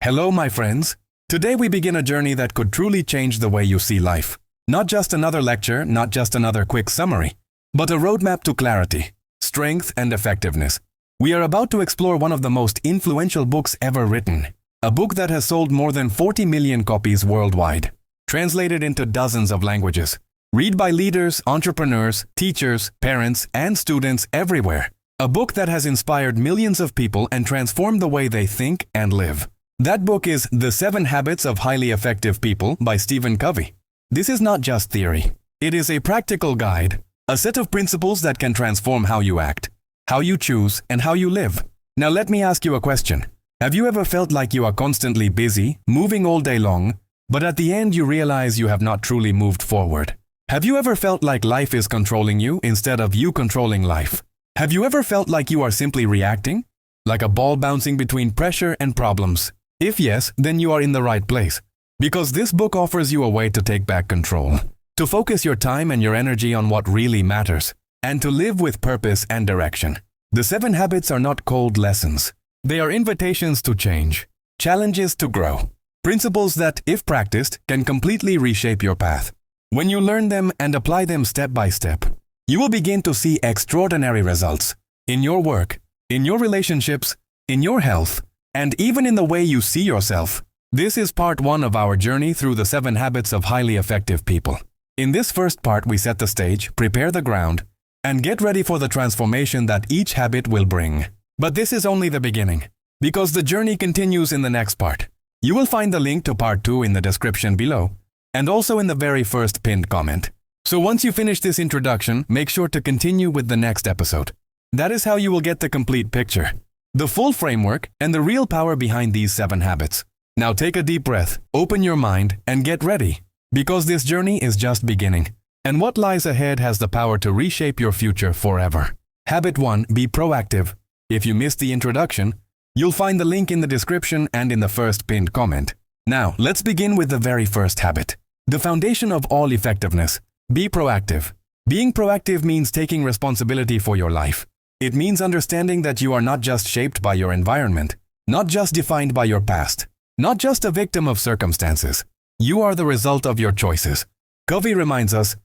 Hello, my friends. Today we begin a journey that could truly change the way you see life. Not just another lecture, not just another quick summary, but a roadmap to clarity, strength, and effectiveness. We are about to explore one of the most influential books ever written, a book that has sold more than 40 million copies worldwide, translated into dozens of languages. Read by leaders, entrepreneurs, teachers, parents, and students everywhere. A book that has inspired millions of people and transformed the way they think and live. That book is The 7 Habits of Highly Effective People by Covey. This is not just theory. It is a practical guide, a set of principles that can transform how you act, how you choose, and how you live. Now let me ask you a question. Have you ever felt like you are constantly busy, moving all day long, but at the end you realize you have not truly moved forward? Have you ever felt like life is controlling you instead of you controlling life? Have you ever felt like you are simply reacting, like a ball bouncing between pressure and problems? If yes, then you are in the right place. Because this book offers you a way to take back control, to focus your time and your energy on what really matters, and to live with purpose and direction. The 7 habits are not cold lessons. They are invitations to change, challenges to grow, principles that, if practiced, can completely reshape your path. When you learn them and apply them step by step, you will begin to see extraordinary results in your work, in your relationships, in your health, and even in the way you see yourself. This is part 1 of our journey through the 7 habits of highly effective people. In this first part, we set the stage, prepare the ground, and get ready for the transformation that each habit will bring. But this is only the beginning, because the journey continues in the next part. You will find the link to part 2 in the description below, and also in the very first pinned comment. So once you finish this introduction, make sure to continue with the next episode. That is how you will get the complete picture, the full framework, and the real power behind these 7 habits. Now take a deep breath, open your mind, and get ready, because this journey is just beginning, and what lies ahead has the power to reshape your future forever. Habit 1. Be proactive. If you missed the introduction, you'll find the link in the description and in the first pinned comment. Now, let's begin with the very first habit. The foundation of all effectiveness. Be proactive. Being proactive means taking responsibility for your life. It means understanding that you are not just shaped by your environment, not just defined by your past, not just a victim of circumstances. You are the result of your choices. Covey reminds us,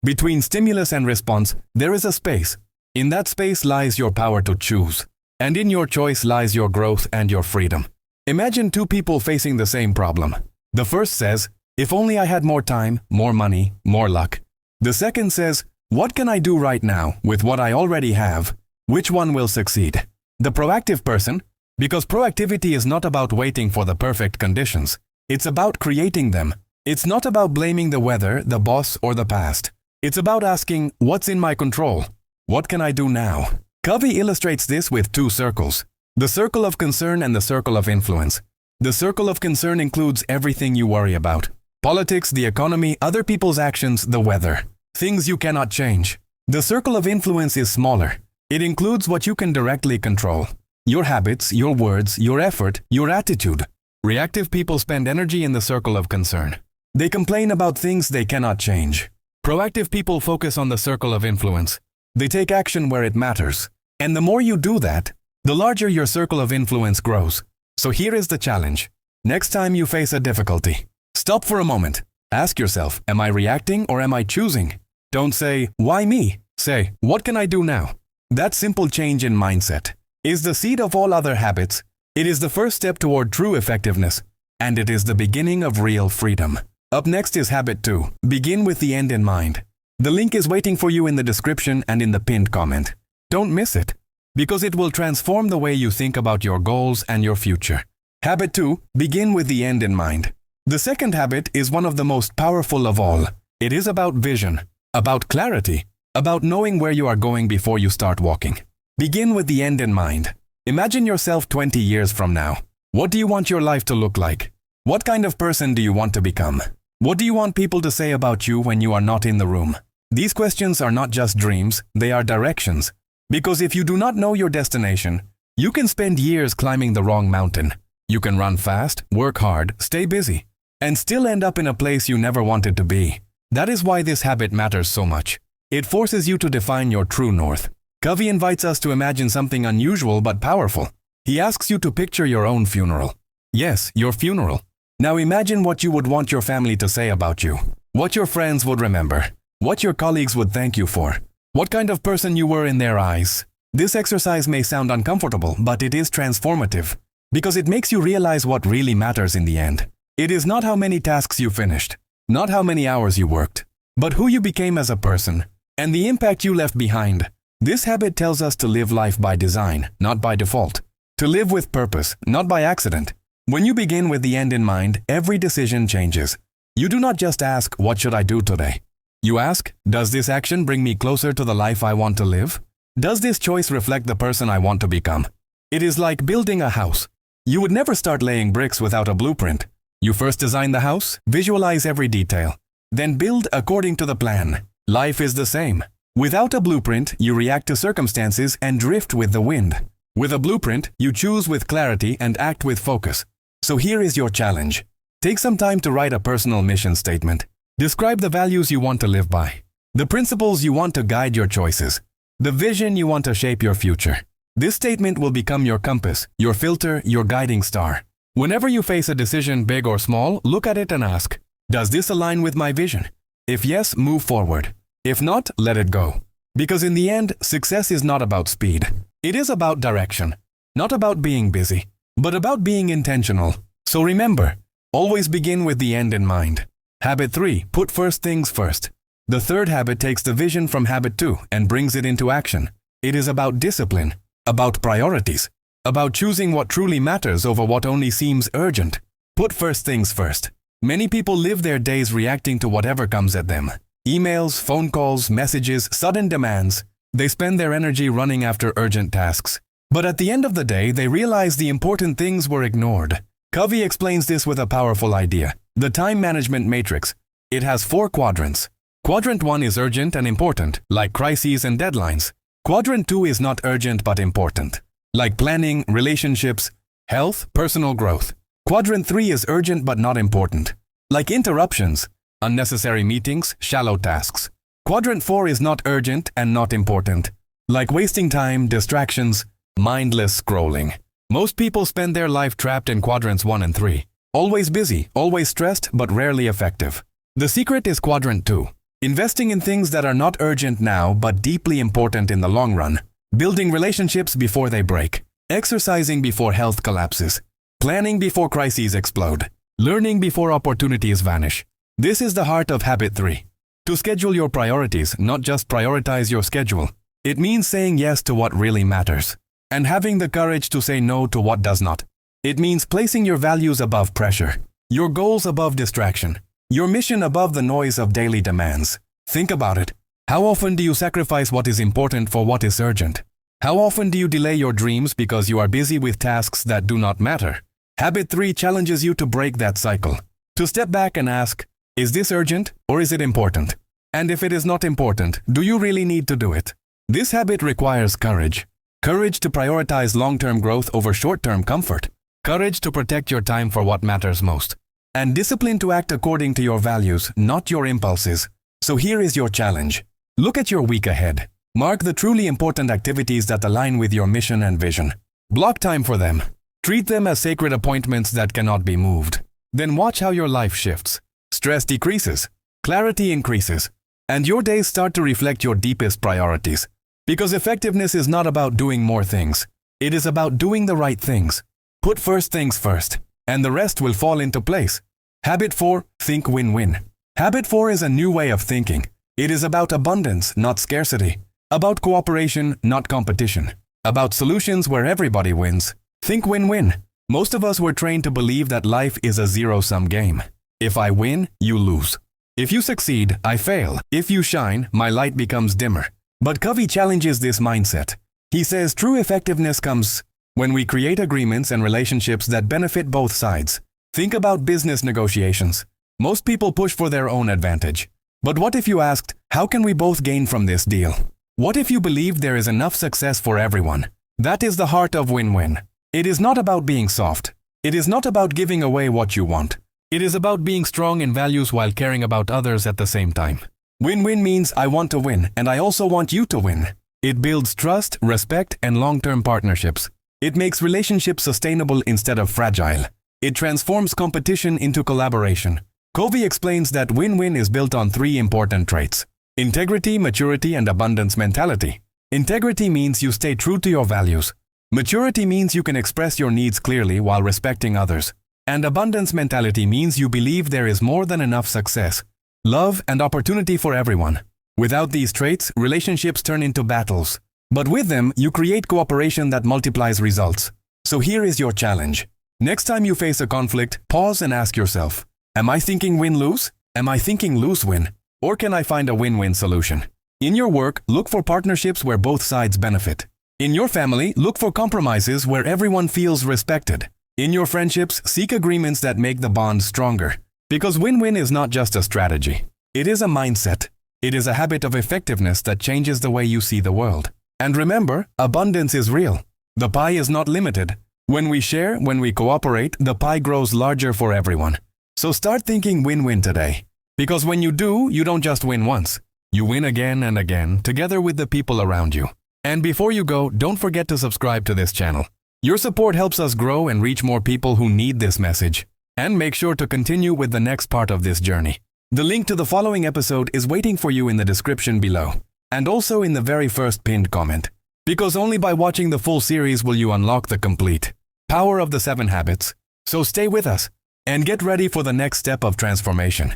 between stimulus and response, there is a space. In that space lies your power to choose, and in your choice lies your growth and your freedom. Imagine 2 people facing the same problem. The first says, if only I had more time, more money, more luck. The second says, what can I do right now with what I already have? Which one will succeed? The proactive person, because proactivity is not about waiting for the perfect conditions. It's about creating them. It's not about blaming the weather, the boss, or the past. It's about asking, what's in my control? What can I do now? Covey illustrates this with 2 circles. The circle of concern and the circle of influence. The circle of concern includes everything you worry about. Politics, the economy, other people's actions, the weather. Things you cannot change. The circle of influence is smaller. It includes what you can directly control. Your habits, your words, your effort, your attitude. Reactive people spend energy in the circle of concern. They complain about things they cannot change. Proactive people focus on the circle of influence. They take action where it matters. And the more you do that, the larger your circle of influence grows. So here is the challenge. Next time you face a difficulty, stop for a moment. Ask yourself, am I reacting or am I choosing? Don't say, why me? Say, what can I do now? That simple change in mindset is the seed of all other habits. It is the first step toward true effectiveness, and it is the beginning of real freedom. Up next is habit 2. Begin with the end in mind. The link is waiting for you in the description and in the pinned comment. Don't miss it, because it will transform the way you think about your goals and your future. Habit 2. Begin with the end in mind. The second habit is one of the most powerful of all. It is about vision, about clarity, about knowing where you are going before you start walking. Begin with the end in mind. Imagine yourself 20 years from now. What do you want your life to look like? What kind of person do you want to become? What do you want people to say about you when you are not in the room? These questions are not just dreams, they are directions. Because if you do not know your destination, you can spend years climbing the wrong mountain. You can run fast, work hard, stay busy, and still end up in a place you never wanted to be. That is why this habit matters so much. It forces you to define your true north. Covey invites us to imagine something unusual but powerful. He asks you to picture your own funeral. Yes, your funeral. Now imagine what you would want your family to say about you, what your friends would remember, what your colleagues would thank you for, what kind of person you were in their eyes. This exercise may sound uncomfortable, but it is transformative because it makes you realize what really matters in the end. It is not how many tasks you finished, not how many hours you worked, but who you became as a person and the impact you left behind. This habit tells us to live life by design, not by default. To live with purpose, not by accident. When you begin with the end in mind, every decision changes. You do not just ask, what should I do today? You ask, does this action bring me closer to the life I want to live? Does this choice reflect the person I want to become? It is like building a house. You would never start laying bricks without a blueprint. You first design the house, visualize every detail, then build according to the plan. Life is the same. Without a blueprint, you react to circumstances and drift with the wind. With a blueprint, you choose with clarity and act with focus. So here is your challenge. Take some time to write a personal mission statement. Describe the values you want to live by, the principles you want to guide your choices, the vision you want to shape your future. This statement will become your compass, your filter, your guiding star. Whenever you face a decision, big or small, look at it and ask, does this align with my vision? If yes, move forward. If not, let it go. Because in the end, success is not about speed. It is about direction. Not about being busy, but about being intentional. So remember, always begin with the end in mind. Habit 3, put first things first. The third habit takes the vision from habit 2 and brings it into action. It is about discipline, about priorities, about choosing what truly matters over what only seems urgent. Put first things first. Many people live their days reacting to whatever comes at them. Emails, phone calls, messages, sudden demands. They spend their energy running after urgent tasks. But at the end of the day, they realize the important things were ignored. Covey explains this with a powerful idea. The time management matrix. It has 4 quadrants. Quadrant 1 is urgent and important, like crises and deadlines. Quadrant 2 is not urgent but important, like planning, relationships, health, personal growth. Quadrant 3 is urgent but not important, like interruptions, unnecessary meetings, shallow tasks. Quadrant 4 is not urgent and not important, like wasting time, distractions, mindless scrolling. Most people spend their life trapped in quadrants 1 and 3. Always busy, always stressed, but rarely effective. The secret is quadrant 2. Investing in things that are not urgent now but deeply important in the long run. Building relationships before they break. Exercising before health collapses. Planning before crises explode. Learning before opportunities vanish. This is the heart of habit 3. To schedule your priorities, not just prioritize your schedule. It means saying yes to what really matters, and having the courage to say no to what does not. It means placing your values above pressure, your goals above distraction, your mission above the noise of daily demands. Think about it. How often do you sacrifice what is important for what is urgent? How often do you delay your dreams because you are busy with tasks that do not matter? Habit 3 challenges you to break that cycle. To step back and ask, is this urgent or is it important? And if it is not important, do you really need to do it? This habit requires courage. Courage to prioritize long-term growth over short-term comfort. Courage to protect your time for what matters most. And discipline to act according to your values, not your impulses. So here is your challenge. Look at your week ahead. Mark the truly important activities that align with your mission and vision. Block time for them. Treat them as sacred appointments that cannot be moved. Then watch how your life shifts. Stress decreases, clarity increases, and your days start to reflect your deepest priorities. Because effectiveness is not about doing more things. It is about doing the right things. Put first things first, and the rest will fall into place. Habit 4, think win-win. Habit 4 is a new way of thinking. It is about abundance, not scarcity. About cooperation, not competition. About solutions where everybody wins. Think win-win. Most of us were trained to believe that life is a zero-sum game. If I win, you lose. If you succeed, I fail. If you shine, my light becomes dimmer. But Covey challenges this mindset. He says true effectiveness comes when we create agreements and relationships that benefit both sides. Think about business negotiations. Most people push for their own advantage. But what if you asked, how can we both gain from this deal? What if you believe there is enough success for everyone? That is the heart of win-win. It is not about being soft. It is not about giving away what you want. It is about being strong in values while caring about others at the same time. Win-win means I want to win, and I also want you to win. It builds trust, respect, and long-term partnerships. It makes relationships sustainable instead of fragile. It transforms competition into collaboration. Covey explains that win-win is built on three important traits: integrity, maturity, and abundance mentality. Integrity means you stay true to your values. Maturity means you can express your needs clearly while respecting others. And abundance mentality means you believe there is more than enough success, love, and opportunity for everyone. Without these traits, relationships turn into battles. But with them, you create cooperation that multiplies results. So here is your challenge. Next time you face a conflict, pause and ask yourself, am I thinking win-lose? Am I thinking lose-win? Or can I find a win-win solution? In your work, look for partnerships where both sides benefit. In your family, look for compromises where everyone feels respected. In your friendships, seek agreements that make the bond stronger. Because win-win is not just a strategy. It is a mindset. It is a habit of effectiveness that changes the way you see the world. And remember, abundance is real. The pie is not limited. When we share, when we cooperate, the pie grows larger for everyone. So start thinking win-win today. Because when you do, you don't just win once. You win again and again, together with the people around you. And before you go, don't forget to subscribe to this channel. Your support helps us grow and reach more people who need this message. And make sure to continue with the next part of this journey. The link to the following episode is waiting for you in the description below. And also in the very first pinned comment. Because only by watching the full series will you unlock the complete power of the 7 habits. So stay with us and get ready for the next step of transformation.